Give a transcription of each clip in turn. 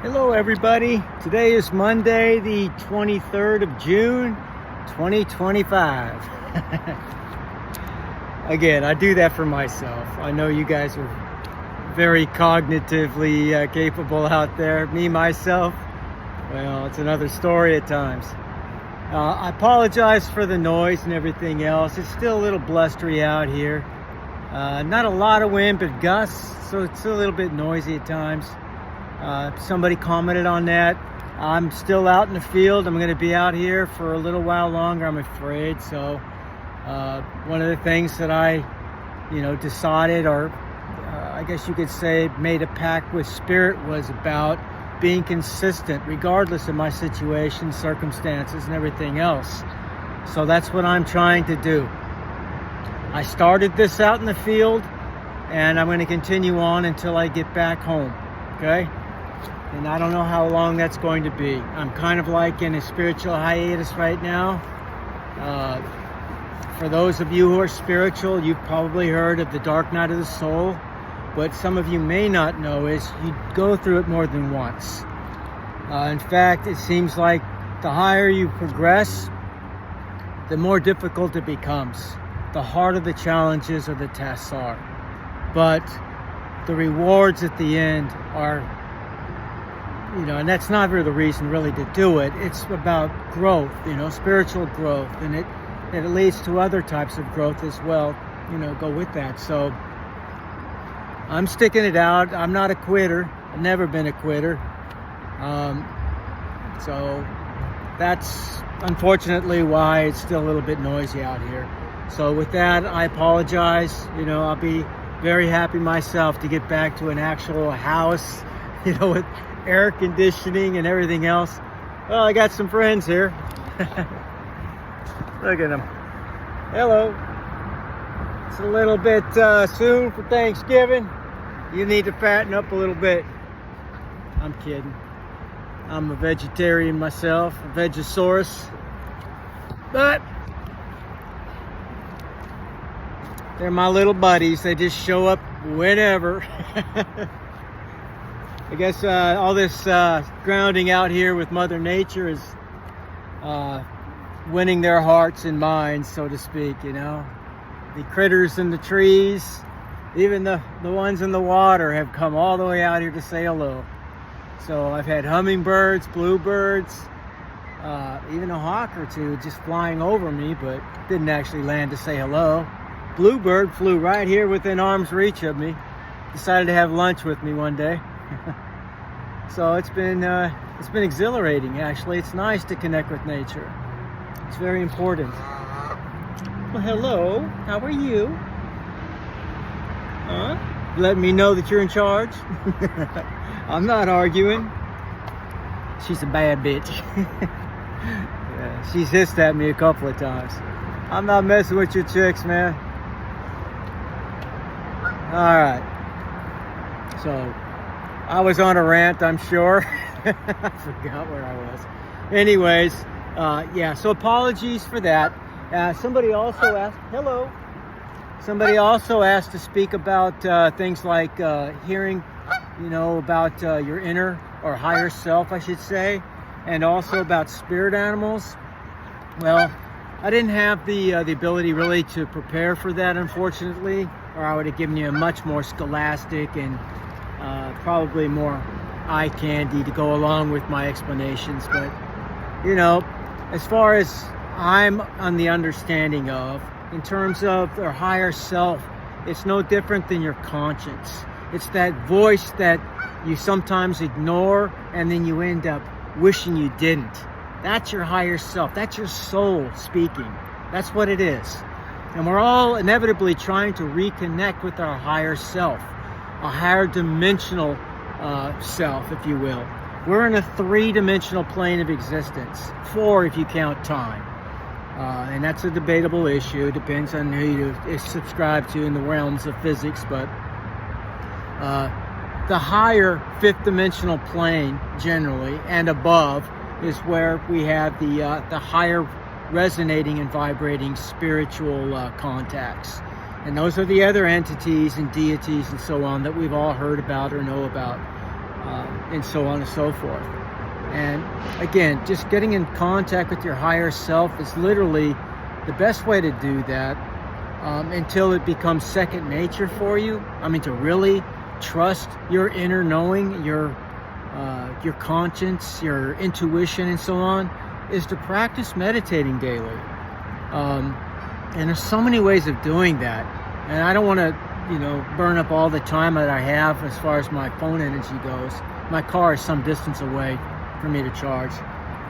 Hello everybody. Today is Monday, the 23rd of June, 2025. Again, I do that for myself. I know you guys are very cognitively capable out there. Me, myself, well, it's another story at times. I apologize for the noise and everything else. It's still a little blustery out here. Not a lot of wind, but gusts, so it's a little bit noisy at times. Somebody commented on that. I'm still out in the field. I'm going to be out here for a little while longer, I'm afraid. So one of the things that I, decided, or I guess you could say made a pact with Spirit, was about being consistent regardless of my situation, circumstances, and everything else. So that's what I'm trying to do. I started this out in the field, and I'm going to continue on until I get back home. Okay? And I don't know how long that's going to be. I'm kind of like in a spiritual hiatus right now. For those of you who are spiritual, you've probably heard of the dark night of the soul. What some of you may not know is you go through it more than once. In fact, it seems like the higher you progress, the more difficult it becomes. The harder the challenges or the tests are. But the rewards at the end are, and that's not really the reason really to do it. It's about growth, spiritual growth, and it leads to other types of growth as well, go with that. So I'm sticking it out. I'm not a quitter. I've never been a quitter. So that's unfortunately why it's still a little bit noisy out here. So with that, I apologize. I'll be very happy myself to get back to an actual house, with air conditioning and everything else. Well, I got some friends here. Look at them. Hello. It's a little bit soon for Thanksgiving. You need to fatten up a little bit. I'm kidding. I'm a vegetarian myself, a Vegasaurus. But they're my little buddies. They just show up whenever. I guess all this grounding out here with Mother Nature is winning their hearts and minds, so to speak, The critters in the trees, even the ones in the water, have come all the way out here to say hello. So I've had hummingbirds, bluebirds, even a hawk or two just flying over me, but didn't actually land to say hello. Bluebird flew right here within arm's reach of me. Decided to have lunch with me one day. So it's been exhilarating, actually. It's nice to connect with nature. It's very important. Well, hello. How are you? Huh? Letting me know that you're in charge. I'm not arguing. She's a bad bitch. Yeah, she's hissed at me a couple of times. I'm not messing with your chicks, man. All right. So I was on a rant, I'm sure. I forgot where I was. Anyways, so apologies for that. Somebody also asked, hello. Somebody also asked to speak about things like hearing, about your inner or higher self, I should say, and also about spirit animals. Well, I didn't have the ability really to prepare for that, unfortunately, or I would have given you a much more scholastic and probably more eye candy to go along with my explanations. But, as far as I'm on the understanding of, in terms of our higher self, it's no different than your conscience. It's that voice that you sometimes ignore and then you end up wishing you didn't. That's your higher self. That's your soul speaking. That's what it is. And we're all inevitably trying to reconnect with our higher self, a higher dimensional self, if you will. We're in a 3-dimensional plane of existence, 4 if you count time. And that's a debatable issue. Depends on who you subscribe to in the realms of physics. But the higher 5th dimensional plane, generally, and above, is where we have the higher resonating and vibrating spiritual contacts. And those are the other entities and deities and so on that we've all heard about or know about. and so on and so forth. And again, just getting in contact with your higher self is literally the best way to do that, until it becomes second nature for you. I mean, to really trust your inner knowing, your conscience, your intuition, and so on, is to practice meditating daily. And there's so many ways of doing that. And I don't want to, burn up all the time that I have as far as my phone energy goes. My car is some distance away for me to charge.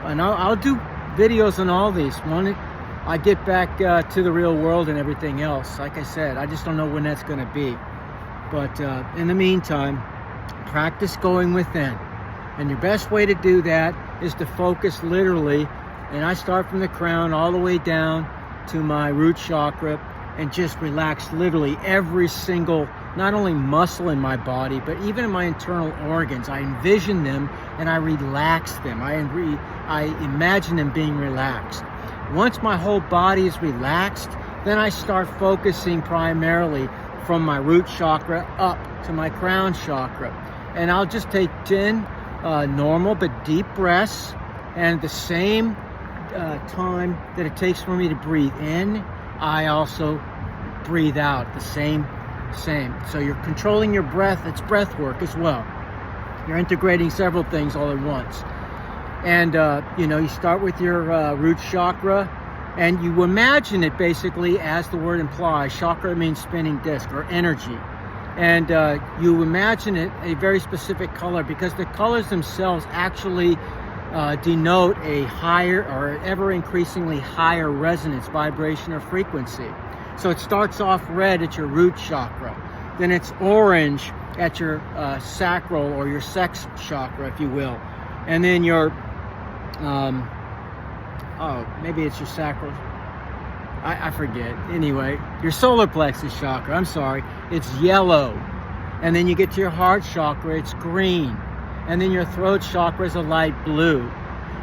And I'll do videos on all these. When I get back to the real world and everything else, like I said, I just don't know when that's going to be. But in the meantime, practice going within. And your best way to do that is to focus literally, and I start from the crown all the way down to my root chakra, and just relax literally every single, not only muscle in my body, but even in my internal organs. I envision them and I relax them. I imagine them being relaxed. Once my whole body is relaxed, then I start focusing primarily from my root chakra up to my crown chakra. And I'll just take 10 normal but deep breaths, and the same time that it takes for me to breathe in, I also breathe out the same. So you're controlling your breath. It's breath work as well. You're integrating several things all at once. And you start with your root chakra, and you imagine it basically as the word implies. Chakra means spinning disc or energy. And you imagine it a very specific color, because the colors themselves actually denote a higher or ever increasingly higher resonance, vibration, or frequency. So it starts off red at your root chakra, then it's orange at your sacral or your sex chakra, if you will, and then your maybe it's your sacral. I forget. Anyway, your solar plexus chakra, I'm sorry, it's yellow. And then you get to your heart chakra, it's green. And then your throat chakra is a light blue.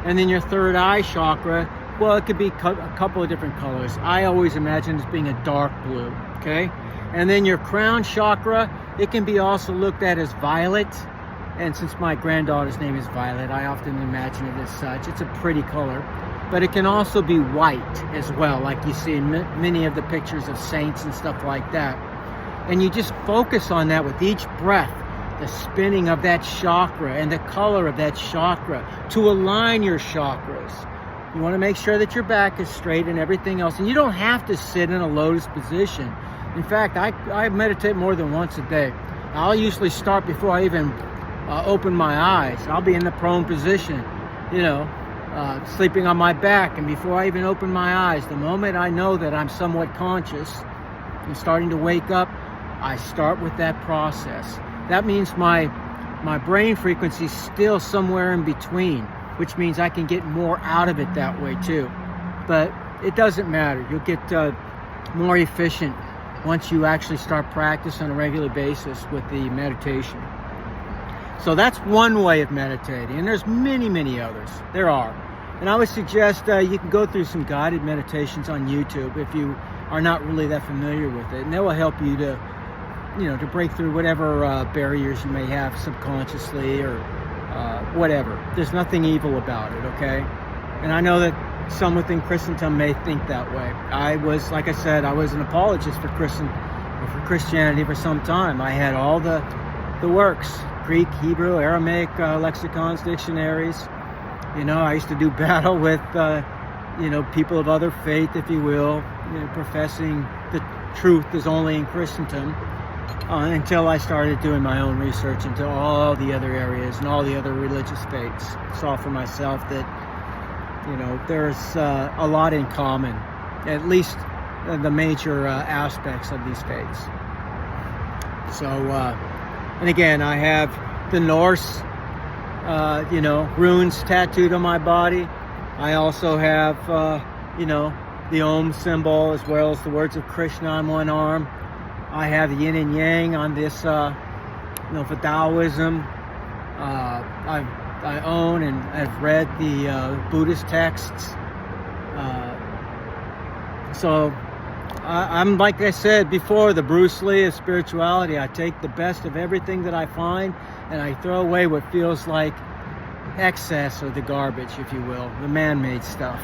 And then your third eye chakra, well, it could be a couple of different colors. I always imagine it as being a dark blue, okay? And then your crown chakra, it can be also looked at as violet. And since my granddaughter's name is Violet, I often imagine it as such. It's a pretty color. But it can also be white as well, like you see in many of the pictures of saints and stuff like that. And you just focus on that with each breath, the spinning of that chakra and the color of that chakra to align your chakras. You want to make sure that your back is straight and everything else. And you don't have to sit in a lotus position. In fact, I meditate more than once a day. I'll usually start before I even open my eyes. I'll be in the prone position, sleeping on my back, and before I even open my eyes, the moment I know that I'm somewhat conscious and starting to wake up, I start with that process. That means my brain frequency is still somewhere in between, which means I can get more out of it that way too. But it doesn't matter. You'll get more efficient once you actually start practice on a regular basis with the meditation. So that's one way of meditating, and there's many, many others. There are. And I would suggest you can go through some guided meditations on YouTube if you are not really that familiar with it. And that will help you to break through whatever barriers you may have subconsciously or whatever. There's nothing evil about it, okay? And I know that some within Christendom may think that way. Like I said, I was an apologist for Christianity for some time. I had all the works, Greek, Hebrew, Aramaic, lexicons, dictionaries. I used to do battle with, people of other faith, if you will, professing the truth is only in Christendom, until I started doing my own research into all the other areas and all the other religious faiths. Saw for myself that, there's a lot in common, at least the major aspects of these faiths. So, and again, I have the Norse runes tattooed on my body. I also have, the Om symbol, as well as the words of Krishna on one arm. I have the yin and yang on this, for Taoism. I own and I've read the Buddhist texts. So, I'm like I said before, the Bruce Lee of spirituality. I take the best of everything that I find, and I throw away what feels like excess or the garbage, if you will, the man-made stuff.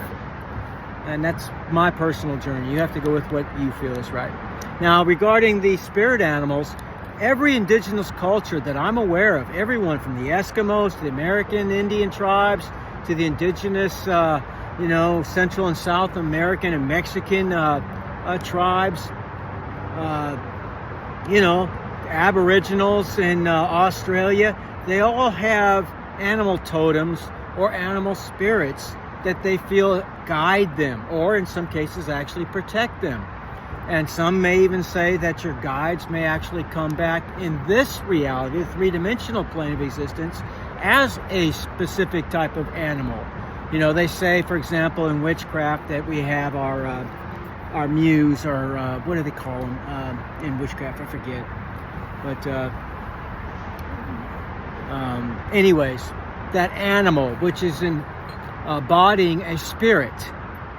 And that's my personal journey. You have to go with what you feel is right. Now, regarding the spirit animals, every indigenous culture that I'm aware of, everyone from the Eskimos to the American Indian tribes to the indigenous, Central and South American and Mexican tribes, Aboriginals in Australia, they all have animal totems or animal spirits that they feel guide them, or in some cases actually protect them. And some may even say that your guides may actually come back in this reality, the three-dimensional plane of existence, as a specific type of animal. They say, for example, in witchcraft that we have our muse, or what do they call them in witchcraft? I forget. But anyways, that animal, which is embodying a spirit,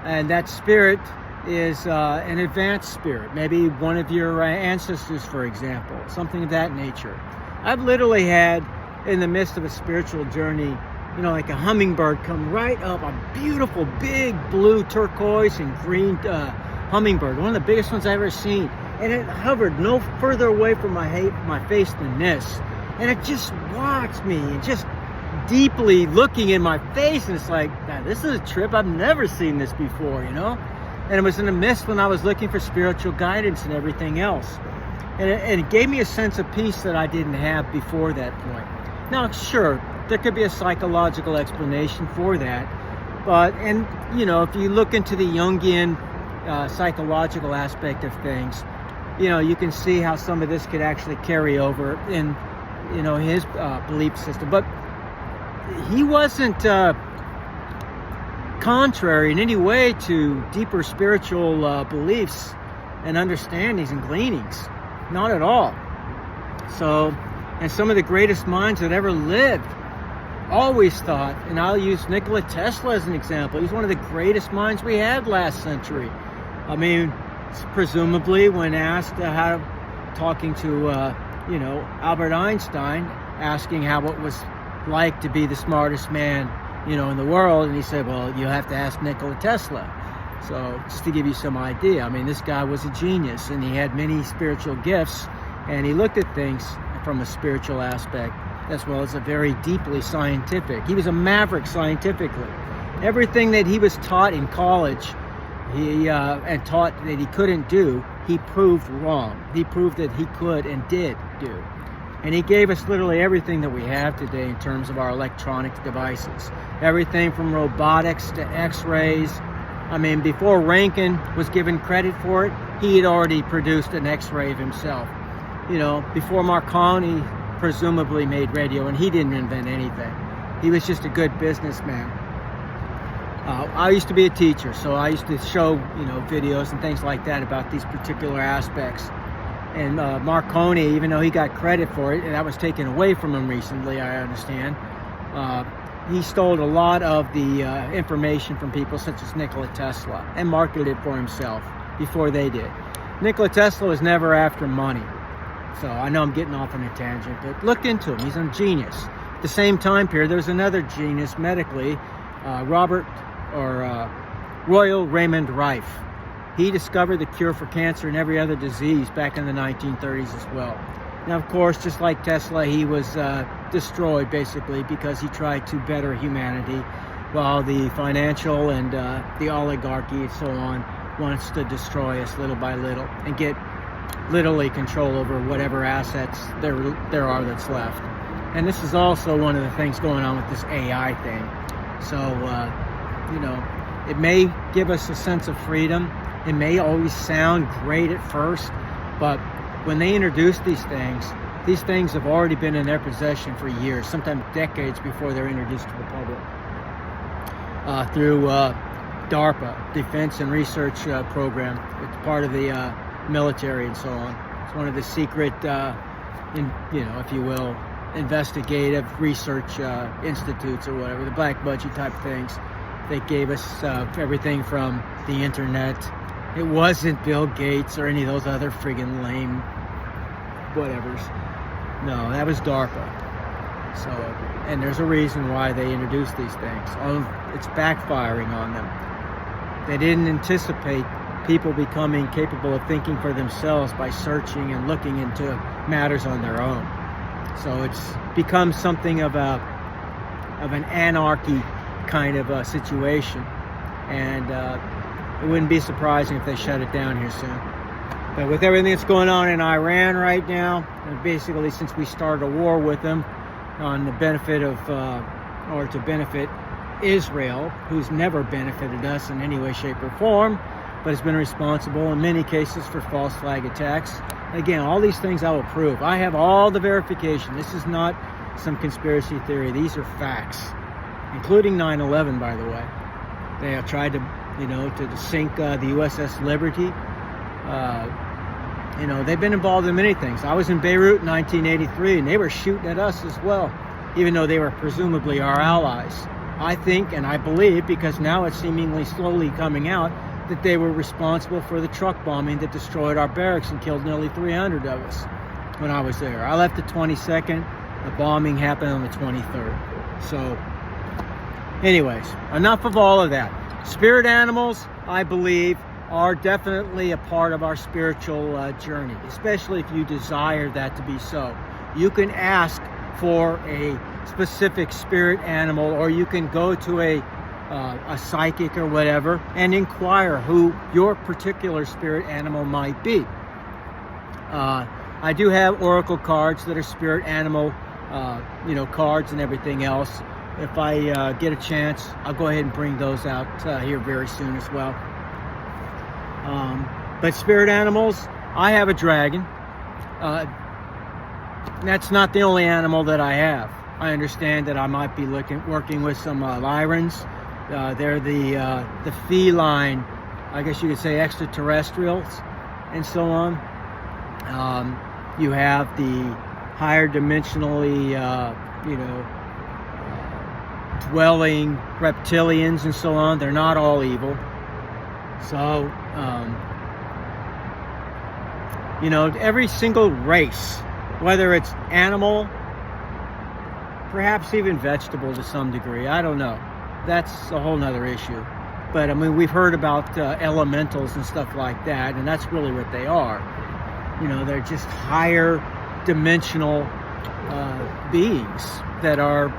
and that spirit is an advanced spirit, maybe one of your ancestors, for example, something of that nature. I've literally had, in the midst of a spiritual journey, like a hummingbird come right up, a beautiful big blue turquoise and green hummingbird, one of the biggest ones I've ever seen, and it hovered no further away from my face than this, and it just watched me and just deeply looking in my face, and it's like, man, this is a trip. I've never seen this before, and it was in the midst when I was looking for spiritual guidance and everything else, and it gave me a sense of peace that I didn't have before that point. Now, sure, there could be a psychological explanation for that, but if you look into the Jungian psychological aspect of things, you can see how some of this could actually carry over in his belief system. But he wasn't contrary in any way to deeper spiritual beliefs and understandings and gleanings. Not at all. So, and some of the greatest minds that ever lived always thought, and I'll use Nikola Tesla as an example. He's one of the greatest minds we had last century. I mean, presumably when asked talking to Albert Einstein, asking how it was like to be the smartest man in the world, and he said, well, you have to ask Nikola Tesla. So just to give you some idea, I mean, this guy was a genius, and he had many spiritual gifts, and he looked at things from a spiritual aspect as well as a very deeply scientific. He was a maverick scientifically. Everything that he was taught in college, and taught that he couldn't do, he proved wrong. He proved that he could and did do. And he gave us literally everything that we have today in terms of our electronic devices. Everything from robotics to x-rays. I mean, before Rankin was given credit for it, he had already produced an x-ray of himself. Before Marconi presumably made radio, and he didn't invent anything. He was just a good businessman. I used to be a teacher, so I used to show, videos and things like that about these particular aspects. And Marconi, even though he got credit for it, and that was taken away from him recently, I understand, he stole a lot of the information from people such as Nikola Tesla and marketed it for himself before they did. Nikola Tesla was never after money. So I know I'm getting off on a tangent, but look into him. He's a genius. At the same time period, there's another genius medically, Royal Raymond Rife. He discovered the cure for cancer and every other disease back in the 1930s as well. Now, of course, just like Tesla, he was destroyed basically because he tried to better humanity, while the financial and the oligarchy and so on wants to destroy us little by little and get literally control over whatever assets there are that's left. And this is also one of the things going on with this AI thing. So, it may give us a sense of freedom. It may always sound great at first, but when they introduce these things have already been in their possession for years, sometimes decades before they're introduced to the public. Through DARPA, Defense and Research Program. It's part of the military and so on. It's one of the secret, if you will, investigative research institutes or whatever, the black budget type things. They gave us everything from the internet It wasn't Bill Gates or any of those other friggin' lame whatevers. No, that was DARPA. So, and there's a reason why they introduced these things. It's backfiring on them. They didn't anticipate people becoming capable of thinking for themselves by searching and looking into matters on their own. So it's become something of an anarchy kind of a situation, and it wouldn't be surprising if they shut it down here soon. But with everything that's going on in Iran right now, and basically since we started a war with them on the benefit of, or to benefit Israel, who's never benefited us in any way, shape, or form, but has been responsible in many cases for false flag attacks. Again, all these things I will prove. I have all the verification. This is not some conspiracy theory. These are facts, including 9/11, by the way. They have tried to, to sink the USS Liberty. They've been involved in many things. I was in Beirut in 1983, and they were shooting at us as well, even though they were presumably our allies. I think, and I believe, because now it's seemingly slowly coming out, that they were responsible for the truck bombing that destroyed our barracks and killed nearly 300 of us when I was there. I left the 22nd. The bombing happened on the 23rd. So, anyways, enough of all of that. Spirit animals, I believe, are definitely a part of our spiritual journey, especially if you desire that to be so. You can ask for a specific spirit animal, or you can go to a psychic or whatever and inquire who your particular spirit animal might be. I do have oracle cards that are spirit animal cards and everything else. If I get a chance, I'll go ahead and bring those out here very soon as well. But spirit animals, I have a dragon. That's not the only animal that I have. I understand that I might be working with some Lyrans. They're the feline, I guess you could say, extraterrestrials and so on. You have the higher dimensionally, dwelling reptilians and so on. They're not all evil. So, every single race, whether it's animal, perhaps even vegetable to some degree, I don't know. That's a whole nother issue. But I mean, we've heard about elementals and stuff like that, and that's really what they are. They're just higher dimensional beings that are,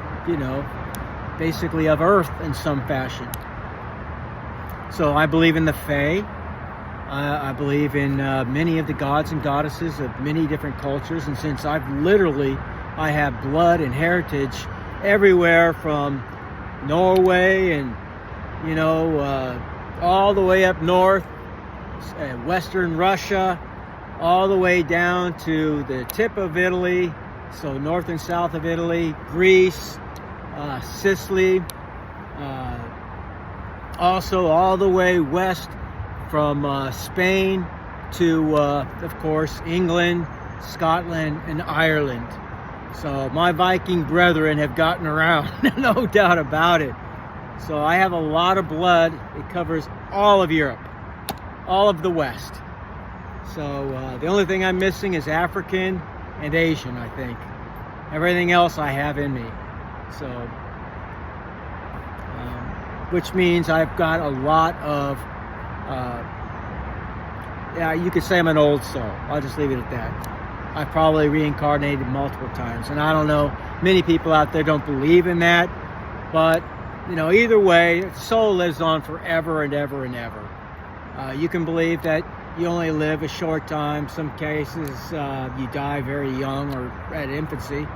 basically of Earth in some fashion. So I believe in the Fae. I believe in many of the gods and goddesses of many different cultures, and since I have blood and heritage everywhere from Norway and all the way up north, Western Russia, all the way down to the tip of Italy, so north and south of Italy, Greece, Sicily, also all the way west from Spain to, of course, England, Scotland, and Ireland. So my Viking brethren have gotten around, no doubt about it. So I have a lot of blood. It covers all of Europe, all of the West. So the only thing I'm missing is African and Asian, I think. Everything else I have in me. So, which means I've got a lot of, you could say I'm an old soul. I'll just leave it at that. I've probably reincarnated multiple times. And I don't know, many people out there don't believe in that. But, either way, soul lives on forever and ever and ever. You can believe that you only live a short time. Some cases, you die very young or at infancy.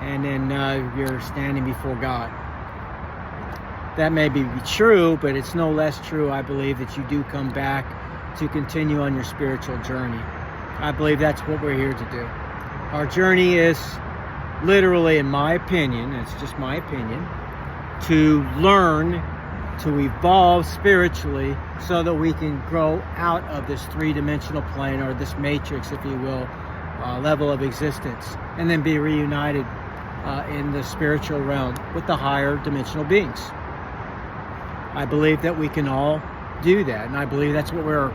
And then you're standing before God. That may be true, but it's no less true, I believe, that you do come back to continue on your spiritual journey. I believe that's what we're here to do. Our journey is literally, in my opinion, it's just my opinion, to learn to evolve spiritually so that we can grow out of this three-dimensional plane, or this matrix, if you will, level of existence, and then be reunited in the spiritual realm with the higher dimensional beings. I believe that we can all do that, and I believe that's what we're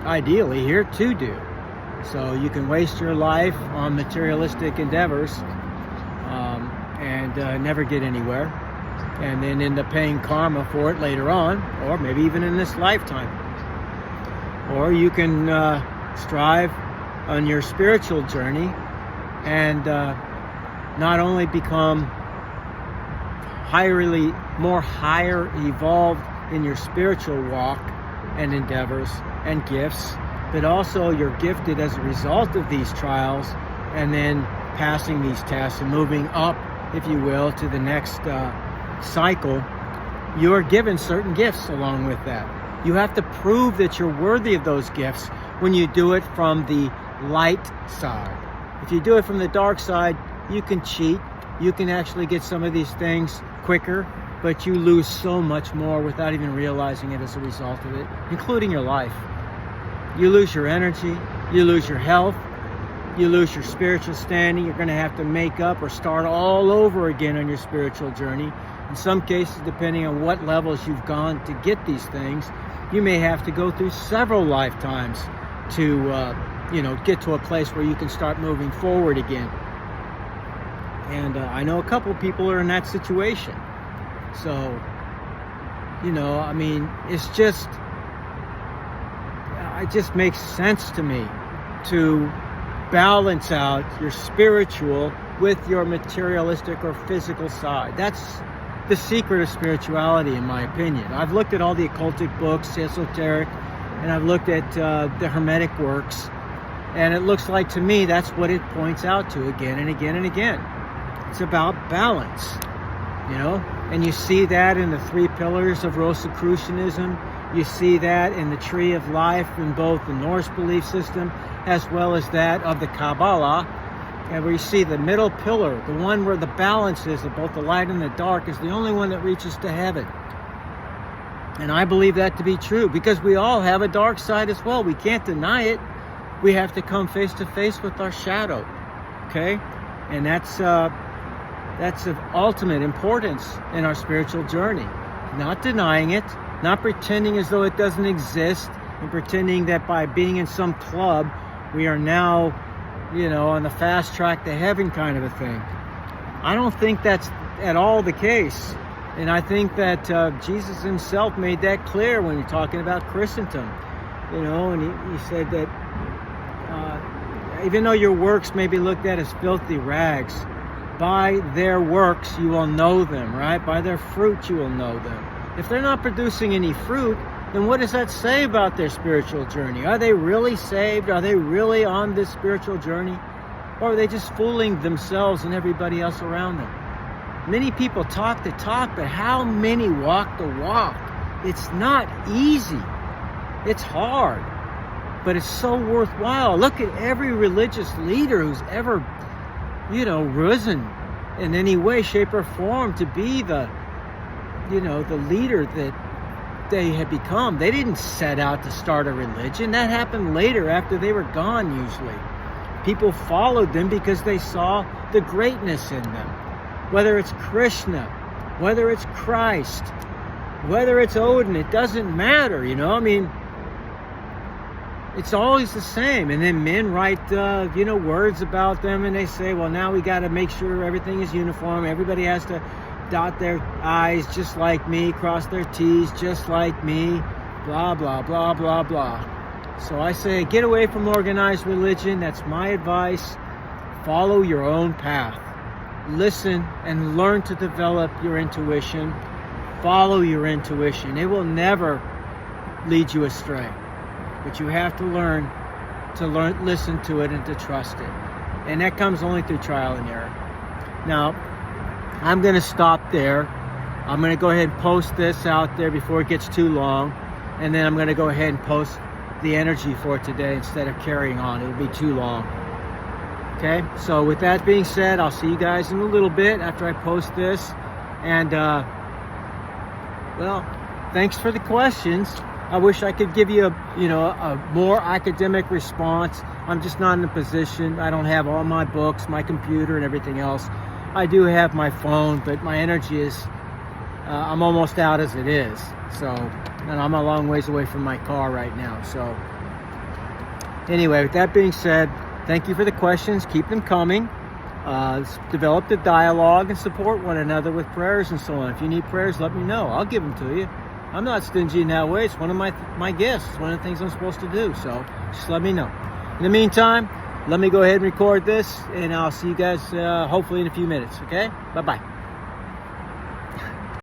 ideally here to do. So you can waste your life on materialistic endeavors and never get anywhere, and then end up paying karma for it later on, or maybe even in this lifetime. Or you can strive on your spiritual journey and not only become more higher evolved in your spiritual walk and endeavors and gifts, but also you're gifted as a result of these trials and then passing these tests and moving up, if you will, to the next cycle. You're given certain gifts along with that. You have to prove that you're worthy of those gifts when you do it from the light side. If you do it from the dark side, you can cheat. You can actually get some of these things quicker, but you lose so much more without even realizing it as a result of it, including your life. You lose your energy, you lose your health, you lose your spiritual standing. You're going to have to make up or start all over again on your spiritual journey. In some cases, depending on what levels you've gone to get these things, you may have to go through several lifetimes to get to a place where you can start moving forward again. And I know a couple of people are in that situation. So, it just makes sense to me to balance out your spiritual with your materialistic or physical side. That's the secret of spirituality, in my opinion. I've looked at all the occultic books, esoteric, and I've looked at the Hermetic works, and it looks like to me that's what it points out to again and again and again. It's about balance, and you see that in the 3 pillars of Rosicrucianism. You see that in the Tree of Life in both the Norse belief system as well as that of the Kabbalah. And where you see the middle pillar, the one where the balance is of both the light and the dark, is the only one that reaches to heaven. And I believe that to be true because we all have a dark side as well. We can't deny it. We have to come face to face with our shadow. Okay? And that's of ultimate importance in our spiritual journey. Not denying it, not pretending as though it doesn't exist, and pretending that by being in some club, we are now, on the fast track to heaven kind of a thing. I don't think that's at all the case. And I think that Jesus himself made that clear when you're talking about Christendom. And he said that even though your works may be looked at as filthy rags, by their works you will know them, right? By their fruit you will know them. If they're not producing any fruit, then what does that say about their spiritual journey? Are they really saved? Are they really on this spiritual journey? Or are they just fooling themselves and everybody else around them? Many people talk the talk, but how many walk the walk? It's not easy. It's hard, but it's so worthwhile. Look at every religious leader who's ever risen in any way, shape, or form to be the leader that they had become. They didn't set out to start a religion. That happened later after they were gone usually. People followed them because they saw the greatness in them. Whether it's Krishna, whether it's Christ, whether it's Odin, it doesn't matter, it's always the same. And then men write, words about them, and they say, well, now we got to make sure everything is uniform. Everybody has to dot their I's just like me, cross their T's just like me, blah, blah, blah, blah, blah. So I say, get away from organized religion. That's my advice. Follow your own path. Listen and learn to develop your intuition. Follow your intuition. It will never lead you astray. But you have to learn, listen to it and to trust it. And that comes only through trial and error. Now, I'm going to stop there. I'm going to go ahead and post this out there before it gets too long. And then I'm going to go ahead and post the energy for today instead of carrying on. It'll be too long. Okay, so with that being said, I'll see you guys in a little bit after I post this. And, thanks for the questions. I wish I could give you a more academic response. I'm just not in a position. I don't have all my books, my computer, and everything else. I do have my phone, but my energy is, I'm almost out as it is. So, and I'm a long ways away from my car right now. So, Anyway, with that being said, thank you for the questions. Keep them coming. Let's develop the dialogue and support one another with prayers and so on. If you need prayers, let me know. I'll give them to you. I'm not stingy in that way. It's one of my gifts. It's one of the things I'm supposed to do. So just let me know. In the meantime, let me go ahead and record this, and I'll see you guys hopefully in a few minutes. Okay? Bye-bye.